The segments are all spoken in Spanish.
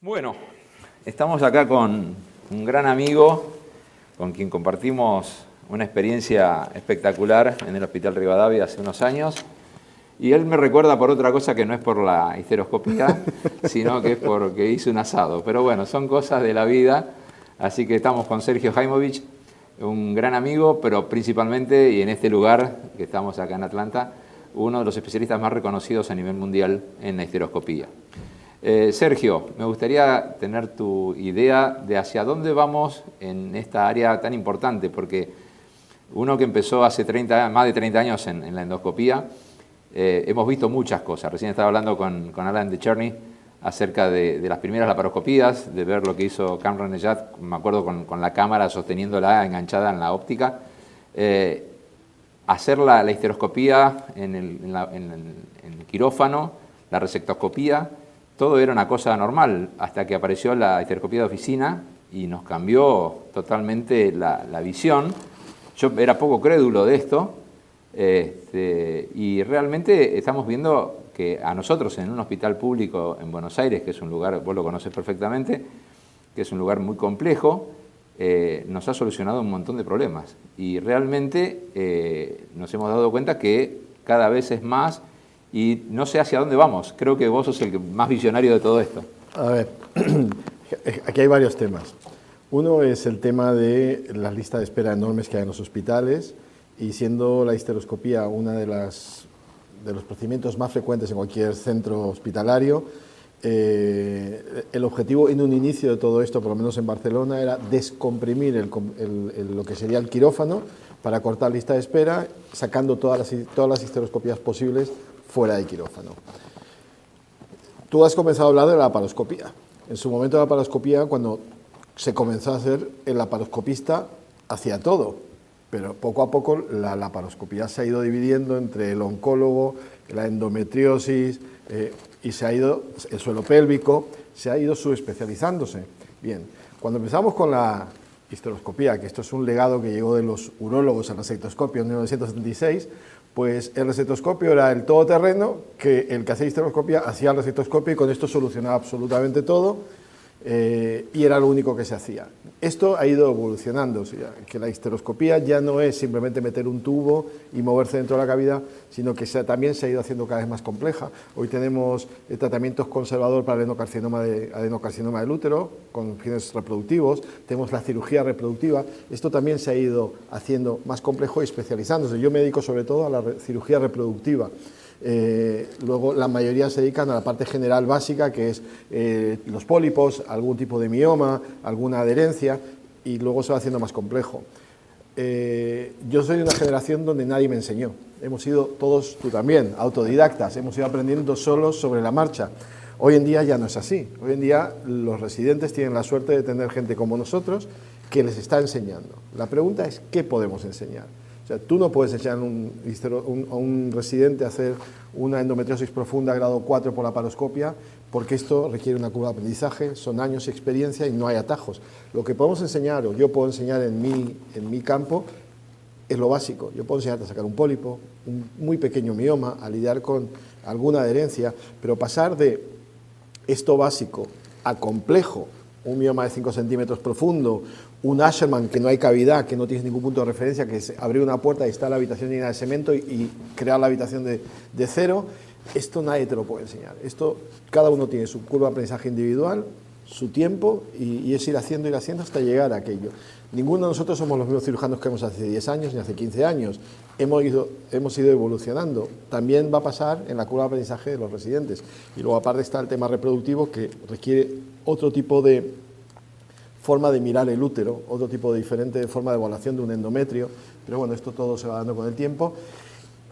Bueno, estamos acá con un gran amigo con quien compartimos una experiencia espectacular en el Hospital Rivadavia hace unos años. Y él me recuerda por otra cosa que no es por la histeroscopía, sino que es porque hice un asado. Pero bueno, son cosas de la vida. Así que estamos con Sergio Jaimovich, un gran amigo, pero principalmente, y en este lugar que estamos acá en Atlanta, uno de los especialistas más reconocidos a nivel mundial en la histeroscopía. Sergio, me gustaría tener tu idea de hacia dónde vamos en esta área tan importante, porque uno que empezó hace más de 30 años en la endoscopía, hemos visto muchas cosas. Recién estaba hablando con Alan de Cherny acerca de las primeras laparoscopías, de ver lo que hizo Kamran Nejat, me acuerdo con la cámara sosteniéndola enganchada en la óptica. Hacer la histeroscopía en el quirófano, la resectoscopía, todo era una cosa normal hasta que apareció la histeroscopía de oficina y nos cambió totalmente la visión. Yo era poco crédulo de esto y realmente estamos viendo que a nosotros en un hospital público en Buenos Aires, que es un lugar, vos lo conoces perfectamente, que es un lugar muy complejo, nos ha solucionado un montón de problemas y realmente nos hemos dado cuenta que cada vez es más y no sé hacia dónde vamos. Creo que vos sos el más visionario de todo esto. A ver, aquí hay varios temas. Uno es el tema de las listas de espera enormes que hay en los hospitales y siendo la histeroscopía una de los procedimientos más frecuentes en cualquier centro hospitalario, el objetivo en un inicio de todo esto, por lo menos en Barcelona, era descomprimir lo que sería el quirófano para cortar lista de espera, sacando todas las histeroscopías posibles fuera del quirófano. Tú has comenzado a hablar de la laparoscopía. En su momento de la laparoscopía, cuando se comenzó a hacer, el laparoscopista hacía todo, pero poco a poco la laparoscopía se ha ido dividiendo entre el oncólogo, la endometriosis y se ha ido, el suelo pélvico, se ha ido subespecializándose. Bien, cuando empezamos con la histeroscopía, que esto es un legado que llegó de los urólogos al resectoscopio en 1976, pues el resectoscopio era el todoterreno, que el que hacía histeroscopía hacía el resectoscopio y con esto solucionaba absolutamente todo y era lo único que se hacía. Esto ha ido evolucionando, o sea, que la histeroscopía ya no es simplemente meter un tubo y moverse dentro de la cavidad, sino que también se ha ido haciendo cada vez más compleja. Hoy tenemos tratamientos conservador para el adenocarcinoma del útero, con fines reproductivos, tenemos la cirugía reproductiva, esto también se ha ido haciendo más complejo y especializándose. Yo me dedico sobre todo a la cirugía reproductiva. Luego la mayoría se dedican a la parte general básica, que es los pólipos, algún tipo de mioma, alguna adherencia, y luego se va haciendo más complejo. Yo soy de una generación donde nadie me enseñó. Hemos sido todos, tú también, autodidactas, hemos ido aprendiendo solos sobre la marcha. Hoy en día ya no es así. Hoy en día los residentes tienen la suerte de tener gente como nosotros que les está enseñando. La pregunta es, ¿qué podemos enseñar? O sea, tú no puedes enseñar a un residente a hacer una endometriosis profunda grado 4 por laparoscopia, porque esto requiere una curva de aprendizaje, son años de experiencia y no hay atajos. Lo que podemos enseñar, o yo puedo enseñar en mi campo, es lo básico. Yo puedo enseñarte a sacar un pólipo, un muy pequeño mioma, a lidiar con alguna adherencia, pero pasar de esto básico a complejo, un mioma de 5 centímetros profundo, un Asherman que no hay cavidad, que no tienes ningún punto de referencia, que es abrir una puerta y está la habitación llena de cemento y crear la habitación de cero, esto nadie te lo puede enseñar. Esto, cada uno tiene su curva de aprendizaje individual, su tiempo y es ir haciendo hasta llegar a aquello. Ninguno de nosotros somos los mismos cirujanos que hemos hace 10 años ni hace 15 años. Hemos ido evolucionando. También va a pasar en la curva de aprendizaje de los residentes. Y luego aparte está el tema reproductivo que requiere otro tipo de forma de mirar el útero, otro tipo de diferente forma de evaluación de un endometrio, pero bueno, esto todo se va dando con el tiempo.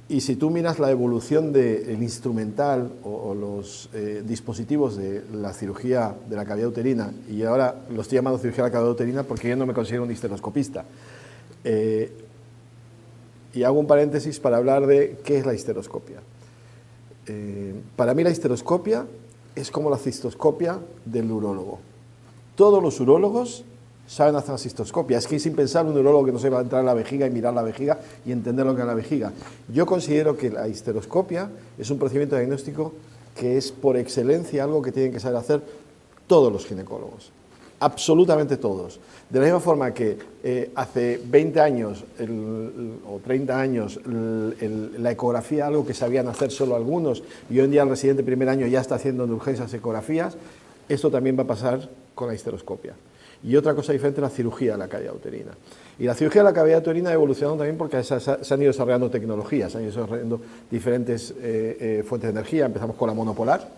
Y si tú miras la evolución del instrumental o los dispositivos de la cirugía de la cavidad uterina, y ahora lo estoy llamando cirugía de la cavidad uterina porque yo no me considero un histeroscopista, y hago un paréntesis para hablar de qué es la histeroscopia. Para mí la histeroscopia es como la cistoscopia del urólogo. Todos los urólogos saben hacer la cistoscopia. Es que sin pensar un urólogo que no se va a entrar en la vejiga y mirar la vejiga y entender lo que es la vejiga. Yo considero que la histeroscopia es un procedimiento diagnóstico que es por excelencia algo que tienen que saber hacer todos los ginecólogos, absolutamente todos. De la misma forma que hace 20 años o 30 años la ecografía, algo que sabían hacer solo algunos, y hoy en día el residente primer año ya está haciendo en urgencias ecografías, esto también va a pasar con la histeroscopia. Y otra cosa diferente es la cirugía de la cavidad uterina. Y la cirugía de la cavidad uterina ha evolucionado también porque se han ido desarrollando tecnologías, se han ido desarrollando diferentes fuentes de energía. Empezamos con la monopolar,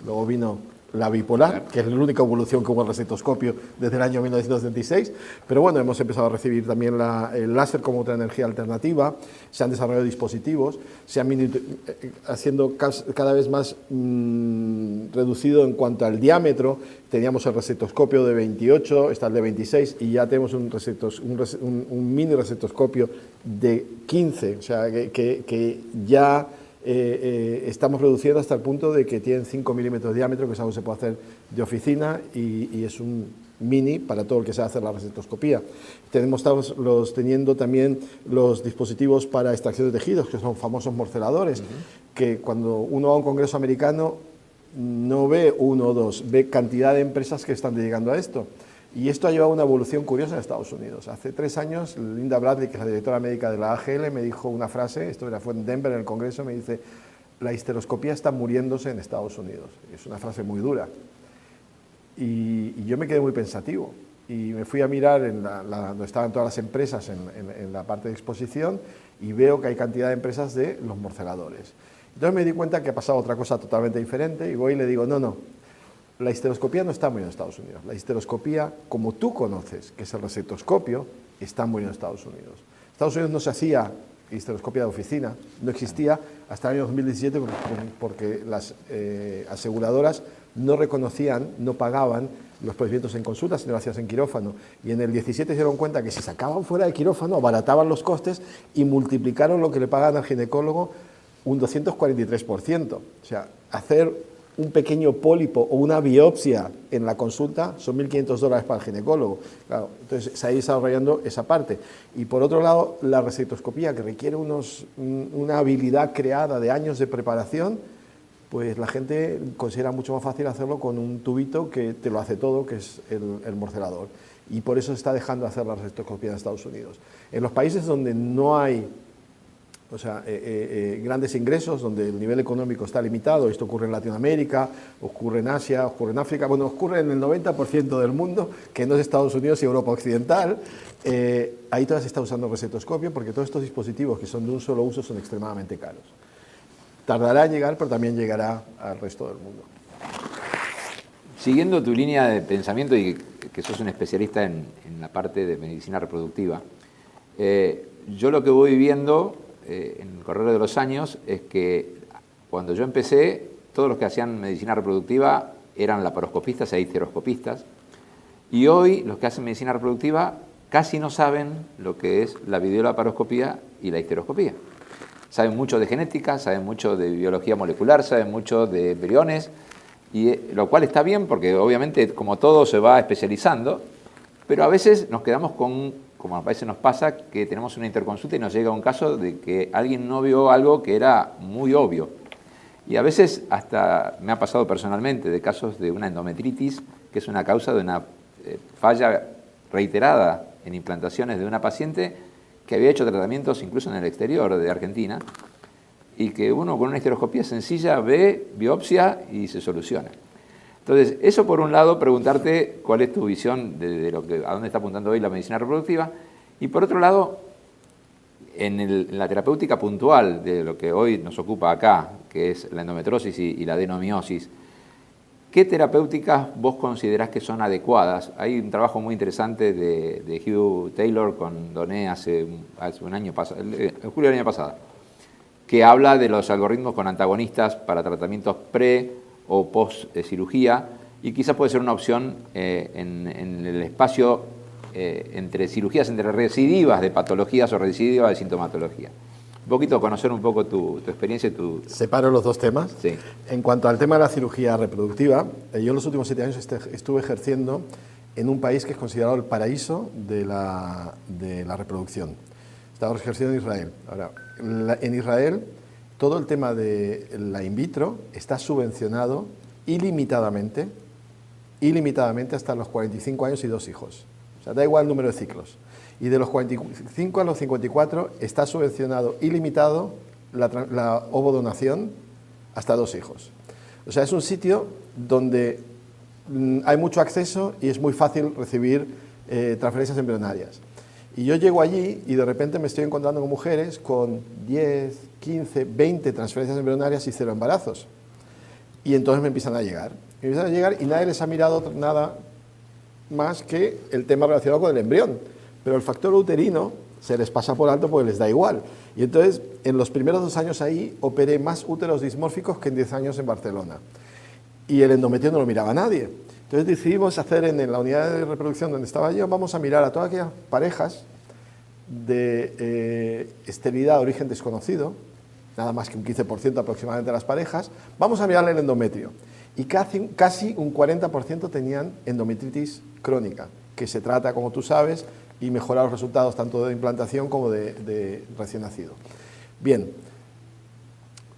luego vino la bipolar, que es la única evolución que hubo en el recetoscopio desde el año 1976, pero bueno, hemos empezado a recibir también el láser como otra energía alternativa, se han desarrollado dispositivos, se han haciendo cada vez más reducido en cuanto al diámetro. Teníamos el recetoscopio de 28, está el de 26 y ya tenemos un mini recetoscopio de 15, o sea que ya estamos reduciendo hasta el punto de que tienen 5 milímetros de diámetro, que es algo que se puede hacer de oficina y es un mini para todo el que sabe hacer la recetoscopía. Estamos teniendo también los dispositivos para extracción de tejidos, que son famosos morceladores, que cuando uno va a un congreso americano no ve uno o dos, ve cantidad de empresas que están dedicando a esto. Y esto ha llevado a una evolución curiosa en Estados Unidos. Hace 3 años, Linda Bradley, que es la directora médica de la AGL, me dijo una frase, esto fue en Denver, en el Congreso, me dice: la histeroscopía está muriéndose en Estados Unidos. Es una frase muy dura. Y yo me quedé muy pensativo. Y me fui a mirar donde estaban todas las empresas en la parte de exposición y veo que hay cantidad de empresas de los morceladores. Entonces me di cuenta que ha pasado otra cosa totalmente diferente y voy y le digo: no, la histeroscopía no está muy en Estados Unidos. La histeroscopía, como tú conoces, que es el recetoscopio, está muy en Estados Unidos. En Estados Unidos no se hacía histeroscopia de oficina, no existía hasta el año 2017 porque las aseguradoras no reconocían, no pagaban los procedimientos en consulta, sino lo hacías en quirófano. Y en el 17 se dieron cuenta que si sacaban fuera de quirófano, abarataban los costes y multiplicaron lo que le pagaban al ginecólogo un 243%. O sea, hacer un pequeño pólipo o una biopsia en la consulta son $1.500 para el ginecólogo. Claro, entonces se ha ido desarrollando esa parte. Y por otro lado, la recetoscopía, que requiere una habilidad creada de años de preparación, pues la gente considera mucho más fácil hacerlo con un tubito que te lo hace todo, que es el morcelador. Y por eso se está dejando de hacer la recetoscopía en Estados Unidos. En los países donde no hay grandes ingresos, donde el nivel económico está limitado, esto ocurre en Latinoamérica, ocurre en Asia, ocurre en África, bueno, ocurre en el 90% del mundo, que no es Estados Unidos y Europa Occidental, ahí todavía se está usando recetoscopio porque todos estos dispositivos que son de un solo uso son extremadamente caros. Tardará en llegar, pero también llegará al resto del mundo. Siguiendo tu línea de pensamiento y que sos un especialista en la parte de medicina reproductiva, yo lo que voy viendo en el correr de los años es que cuando yo empecé, todos los que hacían medicina reproductiva eran laparoscopistas e histeroscopistas, y hoy los que hacen medicina reproductiva casi no saben lo que es la videolaparoscopía y la histeroscopía. Saben mucho de genética, saben mucho de biología molecular, saben mucho de embriones, y lo cual está bien porque obviamente como todo se va especializando, pero a veces nos quedamos con, como a veces nos pasa, que tenemos una interconsulta y nos llega un caso de que alguien no vio algo que era muy obvio. Y a veces hasta me ha pasado personalmente de casos de una endometritis, que es una causa de una falla reiterada en implantaciones de una paciente que había hecho tratamientos incluso en el exterior de Argentina, y que uno con una histeroscopía sencilla ve, biopsia y se soluciona. Entonces, eso por un lado, preguntarte cuál es tu visión de a dónde está apuntando hoy la medicina reproductiva, y por otro lado, en la terapéutica puntual de lo que hoy nos ocupa acá, que es la endometriosis y la adenomiosis, ¿qué terapéuticas vos considerás que son adecuadas? Hay un trabajo muy interesante de Hugh Taylor con Doné hace un año pasado, en julio del año pasado, que habla de los algoritmos con antagonistas para tratamientos pre o post cirugía, y quizás puede ser una opción en el espacio entre cirugías, entre recidivas de patologías o recidivas de sintomatología. Un poquito conocer un poco tu experiencia y tu... Separo los dos temas. Sí. En cuanto al tema de la cirugía reproductiva, yo en los últimos 7 años estuve ejerciendo en un país que es considerado el paraíso de la reproducción. Estaba ejerciendo en Israel. Ahora, en Israel, todo el tema de la in vitro está subvencionado ilimitadamente ilimitadamente hasta los 45 años y 2 hijos. O sea, da igual el número de ciclos. Y de los 45 a los 54 está subvencionado ilimitado la ovodonación hasta 2 hijos. O sea, es un sitio donde hay mucho acceso y es muy fácil recibir transferencias embrionarias. Y yo llego allí y de repente me estoy encontrando con mujeres con 10, 15, 20 transferencias embrionarias y 0 embarazos. Y entonces me empiezan a llegar. Y nadie les ha mirado nada más que el tema relacionado con el embrión. Pero el factor uterino se les pasa por alto porque les da igual. Y entonces, en los primeros 2 años ahí, operé más úteros dismórficos que en 10 años en Barcelona. Y el endometrio no lo miraba nadie. Entonces decidimos hacer en la unidad de reproducción donde estaba yo, vamos a mirar a todas aquellas parejas de esterilidad de origen desconocido, nada más que un 15% aproximadamente de las parejas, vamos a mirarle el endometrio. Y casi un 40% tenían endometritis crónica, que se trata, como tú sabes, y mejora los resultados tanto de implantación como de recién nacido. Bien,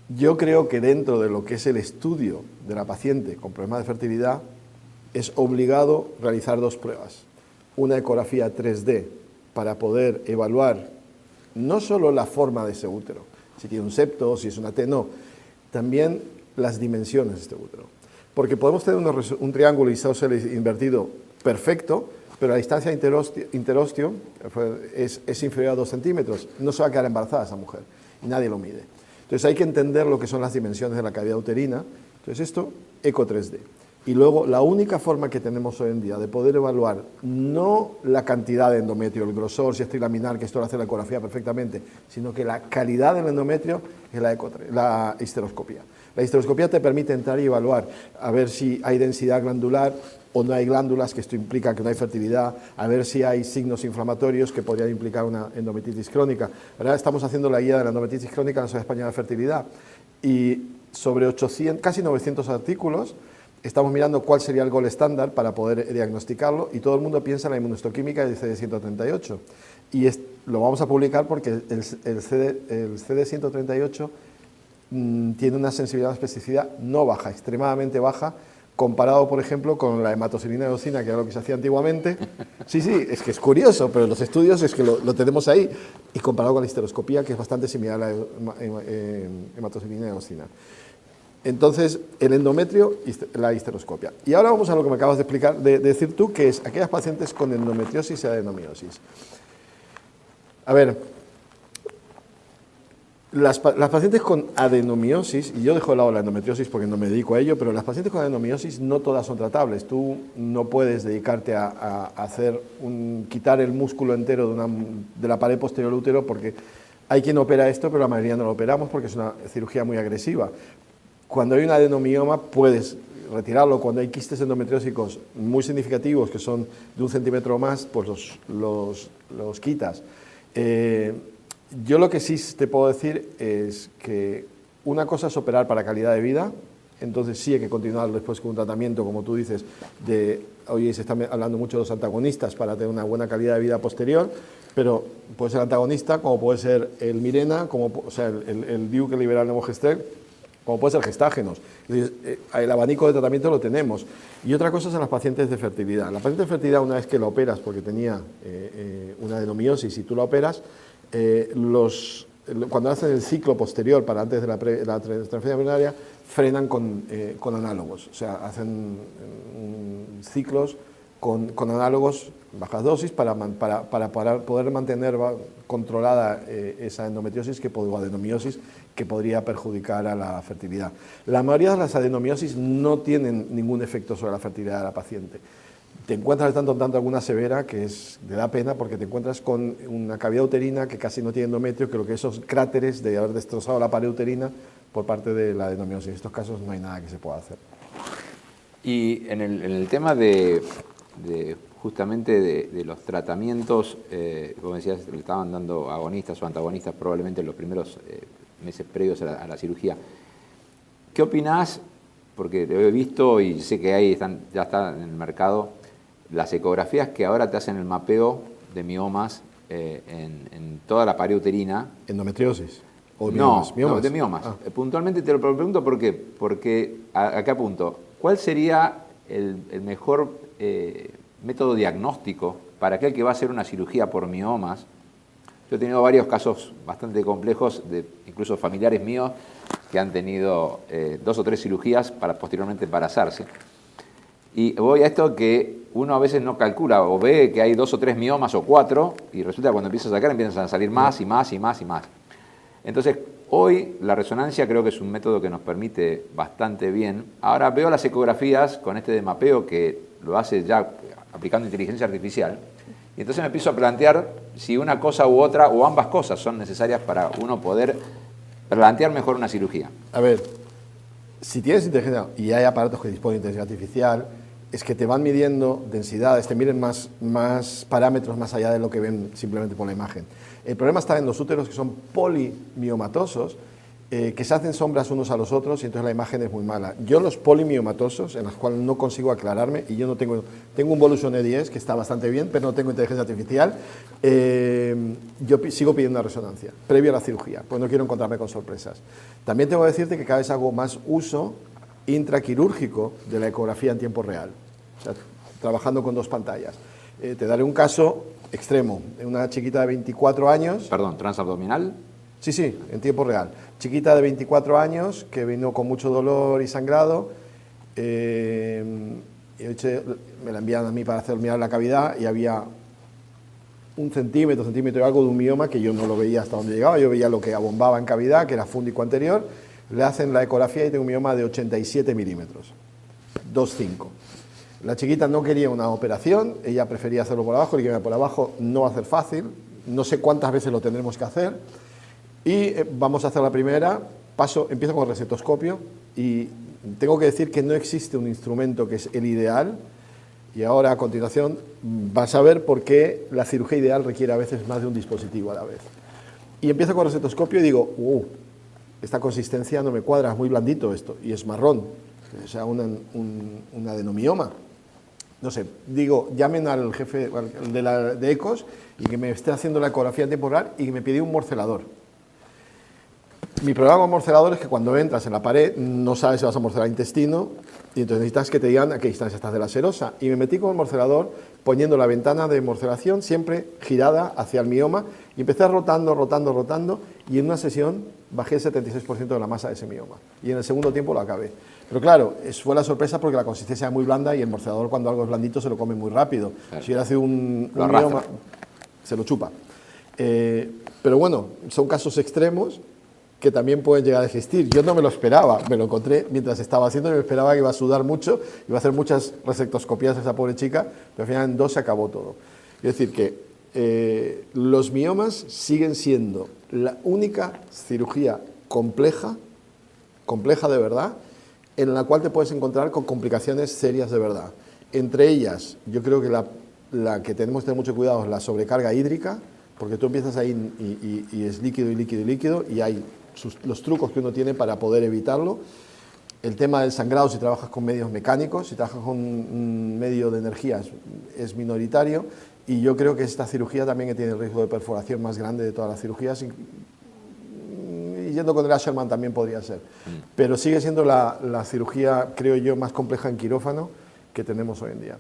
yo creo que dentro de lo que es el estudio de la paciente con problemas de fertilidad, es obligado realizar 2 pruebas. Una ecografía 3D para poder evaluar no solo la forma de ese útero, si tiene un septo, si es una T, no, también las dimensiones de este útero. Porque podemos tener un triángulo isósceles invertido perfecto, pero la distancia interósteo es inferior a 2 centímetros. No se va a quedar embarazada esa mujer y nadie lo mide. Entonces hay que entender lo que son las dimensiones de la cavidad uterina. Entonces esto, eco 3D. Y luego la única forma que tenemos hoy en día de poder evaluar no la cantidad de endometrio, el grosor, si es trilaminar, que esto lo hace la ecografía perfectamente, sino que la calidad del endometrio es la histeroscopía. La histeroscopía te permite entrar y evaluar, a ver si hay densidad glandular o no hay glándulas, que esto implica que no hay fertilidad, a ver si hay signos inflamatorios que podrían implicar una endometritis crónica. Ahora estamos haciendo la guía de la endometritis crónica en la Sociedad Española de Fertilidad y sobre 800, casi 900 artículos, estamos mirando cuál sería el gold estándar para poder diagnosticarlo y todo el mundo piensa en la inmunohistoquímica del CD138 y lo vamos a publicar porque el CD138 tiene una sensibilidad a especificidad no baja, extremadamente baja, comparado, por ejemplo, con la hematoxilina eosina, que era lo que se hacía antiguamente. Sí, es que es curioso, pero los estudios es que lo tenemos ahí, y comparado con la histeroscopía, que es bastante similar a la hematoxilina eosina. Entonces, el endometrio, la histeroscopia. Y ahora vamos a lo que me acabas de explicar, de decir tú, que es aquellas pacientes con endometriosis y adenomiosis. A ver, las pacientes con adenomiosis, y yo dejo de lado la endometriosis porque no me dedico a ello, pero las pacientes con adenomiosis no todas son tratables. Tú no puedes dedicarte a quitar el músculo entero de la pared posterior del útero porque hay quien opera esto, pero la mayoría no lo operamos porque es una cirugía muy agresiva. Cuando hay un adenomioma puedes retirarlo. Cuando hay quistes endometriósicos muy significativos, que son de 1 centímetro o más, pues los quitas. Yo lo que sí te puedo decir es que una cosa es operar para calidad de vida, entonces sí hay que continuar después con un tratamiento, como tú dices, hoy se está hablando mucho de los antagonistas para tener una buena calidad de vida posterior, pero puede ser antagonista, como puede ser el Mirena, el DIU que libera el Nemogestel, como puede ser gestágenos. El abanico de tratamiento lo tenemos. Y otra cosa son las pacientes de fertilidad. La paciente de fertilidad, una vez que la operas, porque tenía una adenomiosis y tú la operas, cuando hacen el ciclo posterior para antes de la transferencia embrionaria, frenan con análogos. O sea, hacen ciclos con análogos, bajas dosis, para poder mantener controlada esa endometriosis o adenomiosis que podría perjudicar a la fertilidad. La mayoría de las adenomiosis no tienen ningún efecto sobre la fertilidad de la paciente. Te encuentras de tanto en tanto alguna severa que te da pena porque te encuentras con una cavidad uterina que casi no tiene endometrio, que lo que esos cráteres de haber destrozado la pared uterina por parte de la adenomiosis. En estos casos no hay nada que se pueda hacer. Y en el tema justamente de los tratamientos, como decías, le estaban dando agonistas o antagonistas probablemente en los primeros meses previos a la cirugía. ¿Qué opinás? Porque lo he visto y sé que ya está en el mercado las ecografías que ahora te hacen el mapeo de miomas en toda la pared uterina. ¿Endometriosis? ¿O miomas? No, de miomas. Puntualmente te lo pregunto ¿por qué? Porque acá apunto, ¿cuál sería el mejor método diagnóstico para aquel que va a hacer una cirugía por miomas. Yo he tenido varios casos bastante complejos, de incluso familiares míos, que han tenido 2 o 3 cirugías para posteriormente embarazarse. Y voy a esto que uno a veces no calcula o ve que hay 2 o 3 miomas o 4 y resulta que cuando empieza a sacar empiezan a salir más y más y más y más. Entonces, hoy la resonancia creo que es un método que nos permite bastante bien. Ahora veo las ecografías con este de mapeo que lo hace ya aplicando inteligencia artificial y entonces me empiezo a plantear si una cosa u otra o ambas cosas son necesarias para uno poder plantear mejor una cirugía. A ver, si tienes inteligencia y hay aparatos que disponen de inteligencia artificial, es que te van midiendo densidades, te miden más parámetros más allá de lo que ven simplemente por la imagen. El problema está en los úteros que son polimiomatosos, que se hacen sombras unos a los otros y entonces la imagen es muy mala. Yo los polimiomatosos, en los cuales no consigo aclararme, y yo no tengo un Volusion E10 que está bastante bien, pero no tengo inteligencia artificial, yo sigo pidiendo una resonancia, previo a la cirugía, pues no quiero encontrarme con sorpresas. También tengo que decirte que cada vez hago más uso intraquirúrgico de la ecografía en tiempo real, o sea, trabajando con 2 pantallas. Te daré un caso extremo, una chiquita de 24 años... Perdón, transabdominal. Sí, sí, en tiempo real. Chiquita de 24 años que vino con mucho dolor y sangrado. Me la enviaron a mí para hacer mirar la cavidad y había 1 centímetro y algo de un mioma que yo no lo veía hasta donde llegaba. Yo veía lo que abombaba en cavidad, que era fúndico anterior. Le hacen la ecografía y tengo un mioma de 87 milímetros, 2,5. La chiquita no quería una operación, ella prefería hacerlo por abajo, y que por abajo no va a ser fácil, no sé cuántas veces lo tendremos que hacer. Y vamos a hacer la primera, empiezo con el recetoscopio y tengo que decir que no existe un instrumento que es el ideal y ahora a continuación vas a ver por qué la cirugía ideal requiere a veces más de un dispositivo a la vez. Y empiezo con el recetoscopio y digo, esta consistencia no me cuadra, es muy blandito esto y es marrón, o sea, un adenomioma. No sé, digo, llamen al jefe de ECOS y que me esté haciendo la ecografía en tiempo real y que me pide un morcelador. Mi problema con morcelador es que cuando entras en la pared no sabes si vas a morcelar intestino y entonces necesitas que te digan a qué distancia estás de la serosa. Y me metí con el morcelador poniendo la ventana de morcelación siempre girada hacia el mioma y empecé rotando y en una sesión bajé el 76% de la masa de ese mioma. Y en el segundo tiempo lo acabé. Pero claro, fue la sorpresa porque la consistencia era muy blanda y el morcelador cuando algo es blandito se lo come muy rápido. Claro. Si hubiera sido un mioma, se lo chupa. Pero bueno, son casos extremos que también pueden llegar a existir. Yo no me lo esperaba, me lo encontré mientras estaba haciendo y me esperaba que iba a sudar mucho, iba a hacer muchas resectoscopías a esa pobre chica, pero al final en 2 se acabó todo. Es decir, que los miomas siguen siendo la única cirugía compleja de verdad, en la cual te puedes encontrar con complicaciones serias de verdad. Entre ellas, yo creo que la que tenemos que tener mucho cuidado es la sobrecarga hídrica, porque tú empiezas ahí y es líquido y hay los trucos que uno tiene para poder evitarlo. El tema del sangrado, si trabajas con medios mecánicos, si trabajas con un medio de energía, es minoritario. Y yo creo que esta cirugía también tiene el riesgo de perforación más grande de todas las cirugías. Y yendo con el Asherman también podría ser. Pero sigue siendo la cirugía, creo yo, más compleja en quirófano que tenemos hoy en día.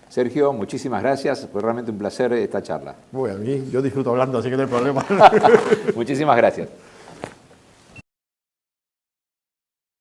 Sergio, muchísimas gracias. Fue realmente un placer esta charla. Bueno, yo disfruto hablando, así que no hay problema. Muchísimas gracias.